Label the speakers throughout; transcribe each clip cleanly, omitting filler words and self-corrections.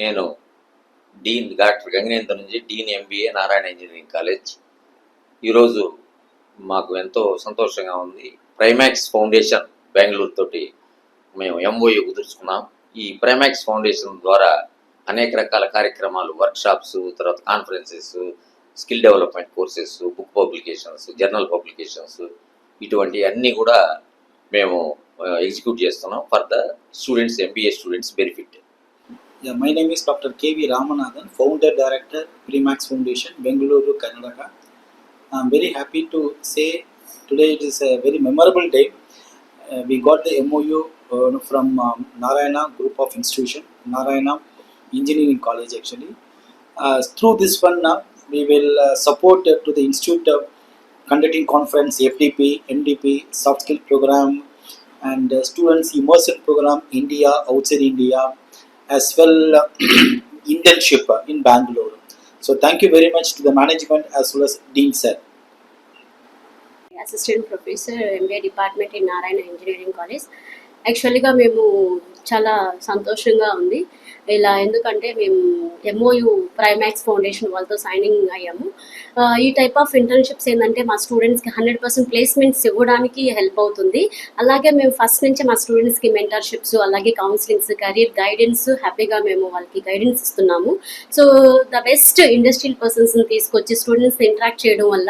Speaker 1: నేను డీన్ డాక్టర్ గంగినేంద్ర నుంచి dean MBA Narayana engineering college. ఈరోజు మాకు ఎంతో సంతోషంగా ఉంది. ప్రైమాక్స్ ఫౌండేషన్ బెంగళూరు తోటి మేము ఎంఓయూ కుదుర్చుకున్నాం. ఈ ప్రైమాక్స్ ఫౌండేషన్ ద్వారా అనేక రకాల కార్యక్రమాలు, వర్క్షాప్స్, తర్వాత conferences, skill development courses, book publications, journal publications, ఇటువంటి అన్నీ కూడా మేము ఎగ్జిక్యూట్ చేస్తున్నాం for the students, MBA students benefit.
Speaker 2: Yeah, my name is Dr. K.V. Ramanathan, Founder Director, Premax Foundation, Bengaluru, Karnataka. I'm very happy to say today it is a very memorable day. We got the MOU from Narayana Group of Institution, Narayana Engineering College actually. Through this one we will support to the institute conducting conference, FDP, MDP, soft skill program and students immersion program, India, outside India, as well internship in Bangalore. So thank you very much to the management as well as Dean sir.
Speaker 3: Assistant Professor MBA Department in Narayana Engineering College. యాక్చువల్గా మేము చాలా సంతోషంగా ఉంది ఇలా, ఎందుకంటే మేము MoU ప్రైమాక్స్ foundation వాళ్ళతో signing అయ్యాము. ఈ టైప్ ఆఫ్ ఇంటర్న్షిప్స్ ఏంటంటే మా స్టూడెంట్స్కి 100% ప్లేస్మెంట్స్ ఇవ్వడానికి హెల్ప్ అవుతుంది. అలాగే మేము ఫస్ట్ నుంచి మా స్టూడెంట్స్కి మెంటర్షిప్స్, అలాగే కౌన్సిలింగ్స్, కెరీర్ గైడెన్స్ హ్యాపీగా మేము వాళ్ళకి గైడెన్స్ ఇస్తున్నాము. సో ద బెస్ట్ ఇండస్ట్రియల్ పర్సన్స్ని తీసుకొచ్చి స్టూడెంట్స్ని ఇంటరాక్ట్ చేయడం వల్ల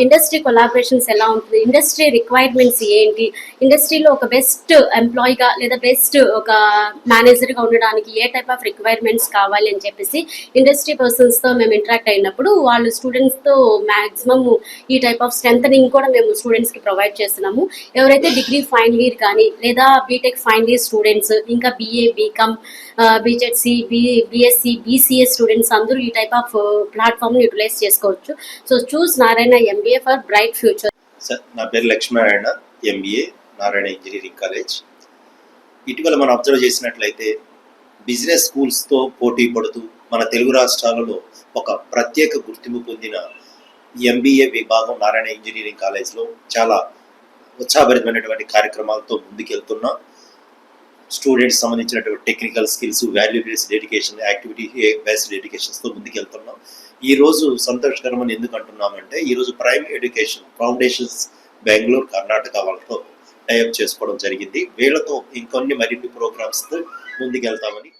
Speaker 3: ఇండస్ట్రీ కొలాబరేషన్స్ ఎలా ఉంటుంది, ఇండస్ట్రీ రిక్వైర్మెంట్స్ ఏంటి, ఇండస్ట్రీలో ఒక బెస్ట్ ఎంప్లాయీగా లేదా బెస్ట్ ఒక మేనేజర్గా ఉండడానికి ఏ టైప్ ఆఫ్ రిక్వైర్మెంట్స్ కావాలి అని చెప్పేసి ఇండస్ట్రీ పర్సన్స్తో మేము ఇంటరాక్ట్ అయినప్పుడు వాళ్ళు స్టూడెంట్స్తో మ్యాక్సిమమ్ ఈ టైప్ ఆఫ్ స్ట్రెంథనింగ్ కూడా మేము స్టూడెంట్స్కి ప్రొవైడ్ చేస్తున్నాము. ఎవరైతే డిగ్రీ ఫైనల్ ఇయర్ కానీ లేదా బీటెక్ ఫైనల్ ఇయర్ స్టూడెంట్స్, ఇంకా BA, BCom, BZC, BSc, BCA students అందరూ ఈ టైప్ ఆఫ్ ప్లాట్ఫామ్ని యూటిలైజ్ చేసుకోవచ్చు. So choose Narayana MBA for bright future.
Speaker 4: Sir, నా పేరు Lakshminarayana, MBA Narayana engineering college. ఇటీవల మనం అబ్జర్వ్ చేసినట్లయితే బిజినెస్ స్కూల్స్తో పోటీ పడుతూ మన తెలుగు రాష్ట్రాలలో ఒక ప్రత్యేక గుర్తింపు పొందిన ఎంబీఏ విభాగం నారాయణ ఇంజనీరింగ్ కాలేజ్లో చాలా ఉత్సాహభరితమైనటువంటి కార్యక్రమాలతో ముందుకెళ్తున్నాం. స్టూడెంట్స్ సంబంధించినటువంటి technical skills, value based education, activity based ఎడ్యుకేషన్స్తో ముందుకెళ్తున్నాం. ఈరోజు సంతోషకరమని ఎందుకు అంటున్నామంటే ఈరోజు prime education foundations Bengaluru, Karnataka వాళ్ళతో టైఅప్ చేసుకోవడం జరిగింది. వీళ్ళతో ఇంకొన్ని మరిన్ని ప్రోగ్రామ్స్తో ముందుకెళ్తామని